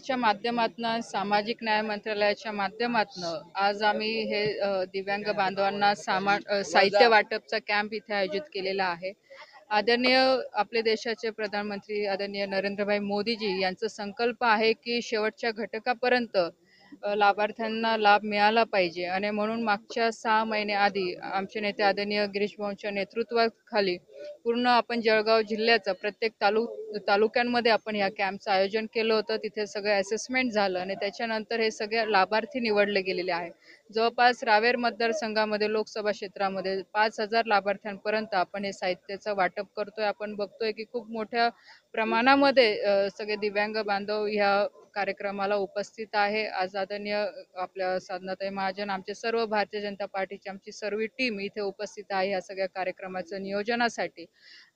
विभागाच्या माध्यमातून सामाजिक न्याय मंत्रालयाच्या माध्यमातून आज आम्ही हे दिव्यांग बांधवांना साहित्य वाटपचा कॅम्प इथे आयोजित केलेला आहे। आदरणीय आपले देशाचे प्रधानमंत्री आदरणीय नरेंद्रभाई मोदीजी यांचा संकल्प आहे की शेवटच्या घटकापर्यंत लाभार्थ्यांना लाभ मिळाला पाहिजे आणि म्हणून मागच्या 6 महिने आधी आमचे नेते आदरणीय गिरीश भाऊंच्या नेतृत्वाखाली पूर्ण आपण जळगाव जिल्ह्याचं प्रत्येक तालुक्यांमध्ये आपण या कॅम्पचं आयोजन केलं होतं। तिथे सगळं असेसमेंट झालं आणि त्याच्यानंतर हे सगळे लाभार्थी निवडले गेलेले आहे। जवळपास रावेर मतदारसंघामध्ये लोकसभा क्षेत्रामध्ये 5,000 लाभार्थ्यांपर्यंत आपण हे साहित्याचं वाटप करतोय। आपण बघतोय की खूप मोठ्या प्रमाणामध्ये सगळे दिव्यांग बांधव ह्या कार्यक्रमाला उपस्थित आहे। आज आदरणीय आपल्या साधनाताई महाजन आमचे सर्व भारतीय जनता पार्टीची आमची सर्व टीम इथे उपस्थित आहे या सगळ्या कार्यक्रमाचं नियोजनासाठी।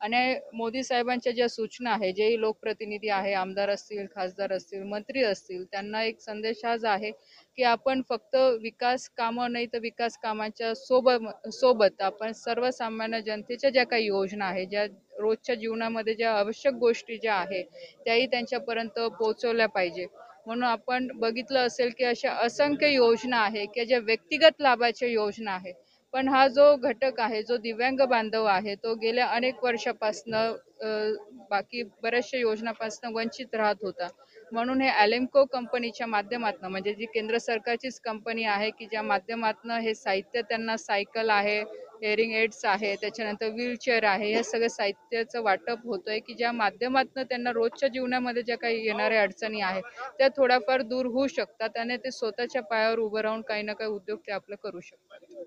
आणि मोदी साहेबांच्या ज्या सूचना आहे, जे लोकप्रतिनिधी आहे, आमदार असतील, खासदार असतील, मंत्री असतील, त्यांना एक संदेश आज आहे की आपण फक्त विकास कामं नाही तर विकास कामांच्या सोबत आपण सर्वसामान्य जनतेच्या ज्या काही योजना आहे, ज्या रोजच्या जीवनामध्ये ज्या आवश्यक गोष्टी ज्या आहे त्याही त्यांच्यापर्यंत पोहोचवल्या पाहिजे। म्हणून आपण बघितलं असेल की अशा असंख्य योजना आहे की ज्या व्यक्तिगत लाभाच्या योजना आहे, पण हा जो घटक आहे, जो दिव्यांग बांधव आहे, तो गेल्या अनेक वर्षापासून बाकी बऱ्याचशा योजनापासून वंचित राहत होता। म्हणून हे ॲलेम्को कंपनीच्या माध्यमातून, म्हणजे जी केंद्र सरकारचीच कंपनी आहे की ज्या माध्यमातून हे साहित्य त्यांना सायकल आहे, हिअरिंग एड्स आहे, त्याच्यानंतर व्हीलचेअर आहे, या सगळ्या साहित्याचं वाटप होतंय की ज्या माध्यमातून त्यांना रोजच्या जीवनामध्ये ज्या काही येणाऱ्या अडचणी आहेत त्या थोड्याफार दूर होऊ शकतात आणि ते स्वतःच्या पायावर उभं राहून काही ना काही उद्योग ते आपलं करू शकतात।